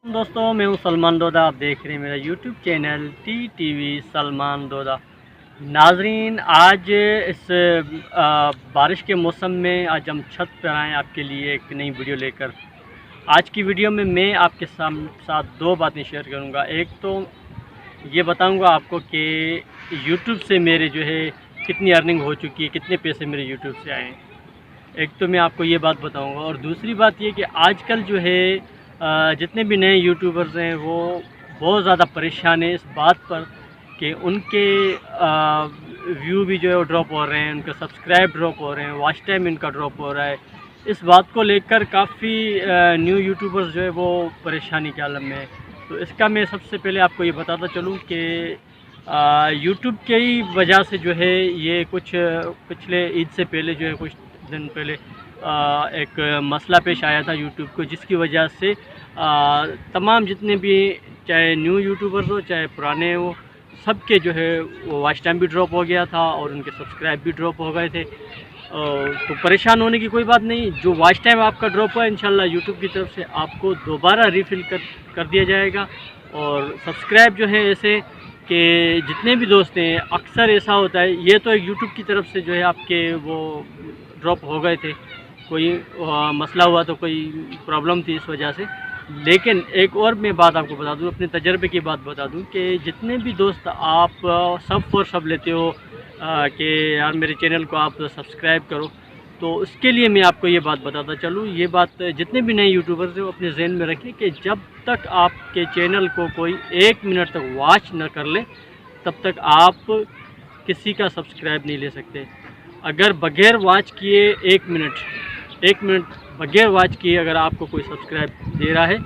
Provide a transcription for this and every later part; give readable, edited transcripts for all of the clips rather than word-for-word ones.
दोस्तों मैं हूं सलमान दोदा। आप देख रहे हैं मेरा YouTube channel T Salman Doda. नाजरीन, आज इस बारिश के मौसम में आज हम छत पर आए आपके लिए एक नई वीडियो लेकर। आज की वीडियो में मैं आपके साथ दो बातें शेयर करूंगा। एक तो ये बताऊंगा आपको कि यूट्यूब से मेरे जो है कितनी अर्निंग हो चुकी है, कितने पैसे मेरे यूट्यूब से आए हैं। एक तो मैं आपको ये बात बताऊंगा, और दूसरी बात ये कि आजकल जो है जितने भी नए यूट्यूबर्स हैं वो बहुत ज़्यादा परेशान हैं इस बात पर कि उनके व्यू भी जो है वो ड्रॉप हो रहे हैं, उनके सब्सक्राइब ड्रॉप हो रहे हैं, वॉच टाइम इनका ड्रॉप हो रहा है। इस बात को लेकर काफ़ी न्यू यूट्यूबर्स जो है वो परेशानी के आलम में है। तो इसका मैं सबसे पहले आपको ये बताता चलूँ कि यूट्यूब के ही वजह से जो है ये कुछ पिछले ईद से पहले जो है कुछ दिन पहले एक मसला पेश आया था यूट्यूब को, जिसकी वजह से तमाम जितने भी चाहे न्यू यूट्यूबर्स हो चाहे पुराने हो, सबके जो है वो वॉच टाइम भी ड्रॉप हो गया था और उनके सब्सक्राइब भी ड्रॉप हो गए थे। तो परेशान होने की कोई बात नहीं। जो वॉच टाइम आपका ड्रॉप हुआ इंशाल्लाह यूट्यूब की तरफ से आपको दोबारा रिफ़िल कर दिया जाएगा। और सब्सक्राइब जो है ऐसे कि जितने भी दोस्त हैं, अक्सर ऐसा होता है, ये तो एक यूट्यूब की तरफ से जो है आपके वो ड्रॉप हो गए थे, कोई मसला हुआ तो कोई प्रॉब्लम थी इस वजह से। लेकिन एक और मैं बात आपको बता दूं, अपने तजर्बे की बात बता दूं कि जितने भी दोस्त आप सब फॉर सब लेते हो कि यार मेरे चैनल को आप सब्सक्राइब करो, तो उसके लिए मैं आपको ये बात बताता चलूँ। ये बात जितने भी नए यूट्यूबर्स हैं वो अपने जहन में रखें कि जब तक आपके चैनल को कोई 1 मिनट तक वॉच न कर ले तब तक आप किसी का सब्सक्राइब नहीं ले सकते। अगर बगैर वॉच किए 1 मिनट बगैर वॉच किए अगर आपको कोई सब्सक्राइब दे रहा है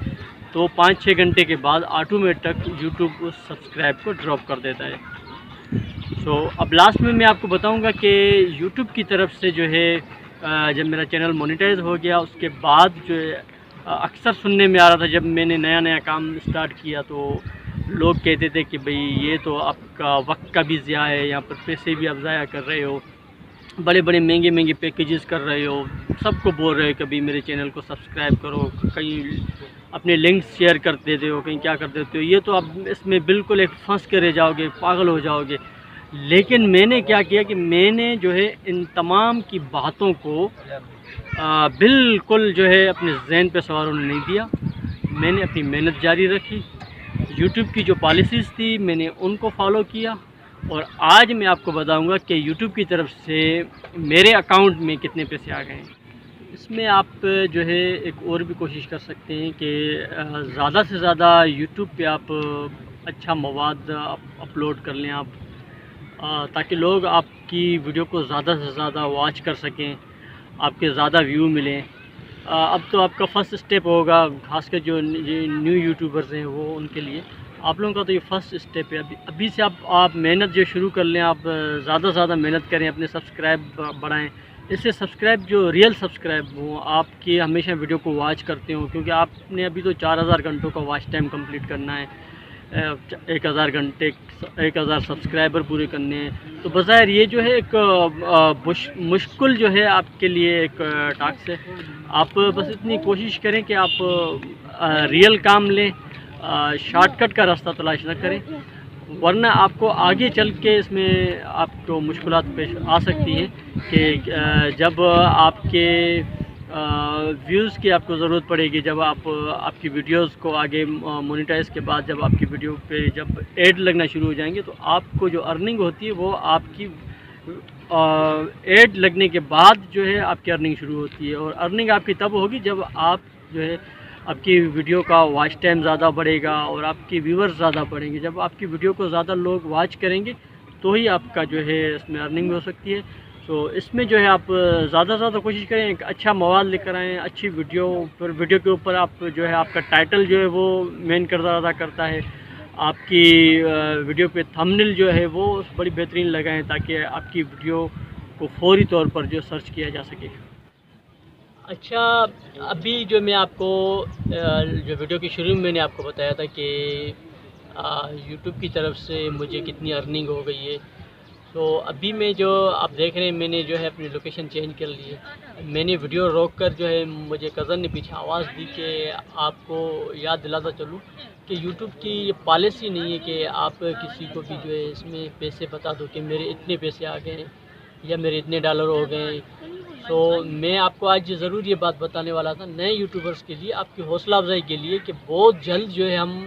तो 5-6 घंटे के बाद ऑटोमेटिक यूट्यूब उस सब्सक्राइब को ड्रॉप कर देता है। अब लास्ट में मैं आपको बताऊंगा कि यूट्यूब की तरफ से जो है जब मेरा चैनल मोनेटाइज हो गया उसके बाद जो है अक्सर सुनने में आ रहा था, जब मैंने नया काम स्टार्ट किया तो लोग कहते थे कि भाई ये तो आपका वक्त का भी ज़िया है, यहाँ पर पैसे भी आप ज़ाया कर रहे हो, बड़े महंगे पैकेजेस कर रहे हो, सबको बोल रहे हो कभी मेरे चैनल को सब्सक्राइब करो, कहीं अपने लिंक्स शेयर कर देते हो, कहीं क्या कर देते हो, ये तो आप इसमें बिल्कुल एक फंस के रह जाओगे, पागल हो जाओगे। लेकिन मैंने क्या किया कि मैंने जो है इन तमाम की बातों को बिल्कुल जो है अपने जहन पे सवार होने नहीं दिया। मैंने अपनी मेहनत जारी रखी, यूट्यूब की जो पॉलिसीज़ थी मैंने उनको फॉलो किया, और आज मैं आपको बताऊंगा कि यूट्यूब की तरफ से मेरे अकाउंट में कितने पैसे आ गए हैं। इसमें आप जो है एक और भी कोशिश कर सकते हैं कि ज़्यादा से ज़्यादा यूट्यूब पे आप अच्छा मवाद अपलोड कर लें आप, ताकि लोग आपकी वीडियो को ज़्यादा से ज़्यादा वॉच कर सकें, आपके ज़्यादा व्यू मिलें। अब तो आपका फ़र्स्ट स्टेप होगा, खासकर जो न्यू यूट्यूबर्स हैं वो उनके लिए आप लोगों का तो ये फ़र्स्ट स्टेप है। अभी से आप मेहनत जो शुरू कर लें, आप ज़्यादा से ज़्यादा मेहनत करें, अपने सब्सक्राइब बढ़ाएं। इससे सब्सक्राइब जो रियल सब्सक्राइब हो, आपकी हमेशा वीडियो को वॉच करते हो, क्योंकि आपने अभी तो 4000 घंटों का वॉच टाइम कंप्लीट करना है, 1000 घंटे 1000 सब्सक्राइबर पूरे करने हैं। तो बज़ाहिर ये जो है एक मुश्किल जो है आपके लिए एक टास्क है। आप बस इतनी कोशिश करें कि आप रियल काम लें, शॉर्टकट का रास्ता तलाश न करें, वरना आपको आगे चल के इसमें आपको मुश्किलात पेश आ सकती हैं कि जब आपके व्यूज़ की आपको ज़रूरत पड़ेगी, जब आपकी वीडियोस को आगे मोनेटाइज के बाद जब आपकी वीडियो पे जब ऐड लगना शुरू हो जाएंगे तो आपको जो अर्निंग होती है वो आपकी ऐड लगने के बाद जो है आपकी अर्निंग शुरू होती है। और अर्निंग आपकी तब होगी जब आप जो है आपकी वीडियो का वॉच टाइम ज़्यादा बढ़ेगा और आपके व्यूवर्स ज़्यादा बढ़ेंगे। जब आपकी वीडियो को ज़्यादा लोग वॉच करेंगे तो ही आपका जो है इसमें अर्निंग हो सकती है। तो इसमें जो है आप ज़्यादा से ज़्यादा कोशिश करें, एक अच्छा मवाद लेकर आएँ, अच्छी वीडियो पर वीडियो के ऊपर आप जो है आपका टाइटल जो है वो मेन किरदार अदा करता है। आपकी वीडियो पे थंबनेल जो है वो बड़ी बेहतरीन लगाएं ताकि आपकी वीडियो को फौरी तौर पर जो सर्च किया जा सके। अच्छा, अभी जो मैं आपको जो वीडियो की शुरू में मैंने आपको बताया था कि यूट्यूब की तरफ से मुझे कितनी अर्निंग हो गई है, تو ابھی میں جو آپ دیکھ رہے ہیں میں نے جو ہے اپنی لوکیشن چینج کر لی ہے. میں نے ویڈیو روک کر جو ہے مجھے کزن نے پیچھے آواز دی کہ آپ کو یاد دلاتا چلوں کہ یوٹیوب کی یہ پالیسی نہیں ہے کہ آپ کسی کو بھی جو ہے اس میں پیسے بتا دو کہ میرے اتنے پیسے آ گئے ہیں یا میرے اتنے ڈالر ہو گئے ہیں. تو میں آپ کو آج ضرور یہ بات بتانے والا تھا نئے یوٹیوبرز کے لیے، آپ کی حوصلہ افزائی کے لیے، کہ بہت جلد جو ہے ہم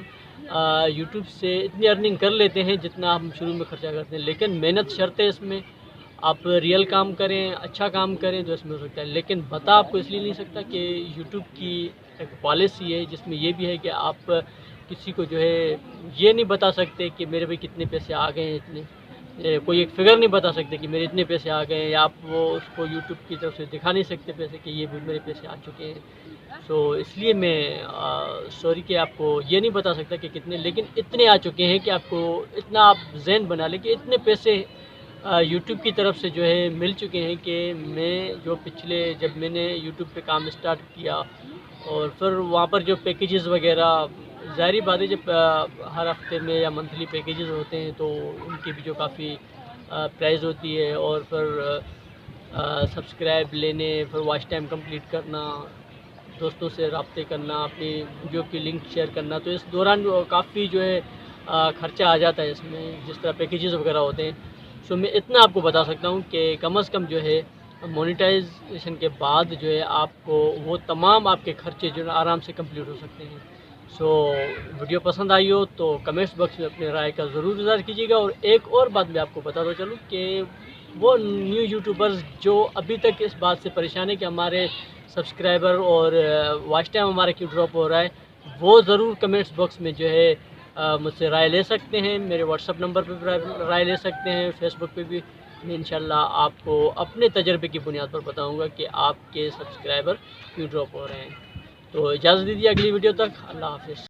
یوٹیوب سے اتنی ارننگ کر لیتے ہیں جتنا ہم شروع میں خرچہ کرتے ہیں، لیکن محنت شرط ہے اس میں. آپ ریئل کام کریں، اچھا کام کریں تو اس میں ہو سکتا ہے. لیکن بتا آپ کو اس لیے نہیں سکتا کہ یوٹیوب کی ایک پالیسی ہے جس میں یہ بھی ہے کہ آپ کسی کو جو ہے یہ نہیں بتا سکتے کہ میرے بھائی کتنے پیسے آ گئے ہیں، اتنے کوئی ایک فگر نہیں بتا سکتے کہ میرے اتنے پیسے آ گئے ہیں، یا آپ وہ اس کو یوٹیوب کی طرف سے دکھا نہیں سکتے پیسے کہ یہ بھی میرے پیسے آ چکے ہیں. سو اس لیے میں سوری کہ آپ کو یہ نہیں بتا سکتا کہ کتنے، لیکن اتنے آ چکے ہیں کہ آپ کو اتنا آپ ذہن بنا لیں کہ اتنے پیسے یوٹیوب کی طرف سے جو ہے مل چکے ہیں کہ میں جو پچھلے جب میں نے یوٹیوب پہ کام اسٹارٹ کیا اور پھر وہاں پر جو پیکیجز وغیرہ، ظاہری بات ہے جب ہر ہفتے میں یا منتھلی پیکیجز ہوتے ہیں تو ان کی بھی جو کافی پرائز ہوتی ہے، اور پھر سبسکرائب لینے، پھر واچ ٹائم کمپلیٹ کرنا، دوستوں سے رابطے کرنا، اپنی ویڈیو کی لنک شیئر کرنا، تو اس دوران کافی جو ہے خرچہ آ جاتا ہے اس میں، جس طرح پیکیجز وغیرہ ہوتے ہیں. سو میں اتنا آپ کو بتا سکتا ہوں کہ کم از کم جو ہے مونیٹائزیشن کے بعد جو ہے آپ کو وہ تمام آپ کے خرچے جو ہے آرام سے کمپلیٹ ہو سکتے ہیں. سو ویڈیو پسند آئی ہو تو کمنٹس باکس میں اپنے رائے کا ضرور اظہار کیجیے گا. اور ایک اور بات میں آپ کو بتاتا چلوں کہ وہ نیو یوٹیوبرز جو ابھی تک اس بات سے پریشان ہے کہ ہمارے سبسکرائبر اور واچ ٹائم ہمارا کیوں ڈراپ ہو رہا ہے، وہ ضرور کمنٹس باکس میں جو ہے مجھ سے رائے لے سکتے ہیں. میرے واٹس ایپ نمبر پہ بھی رائے لے سکتے ہیں، فیس بک پہ بھی. میں انشاءاللہ آپ کو اپنے تجربے کی بنیاد پر بتاؤں گا کہ آپ کے سبسکرائبر کیوں ڈراپ ہو رہے ہیں. تو اجازت دیجیے اگلی ویڈیو تک. اللہ حافظ.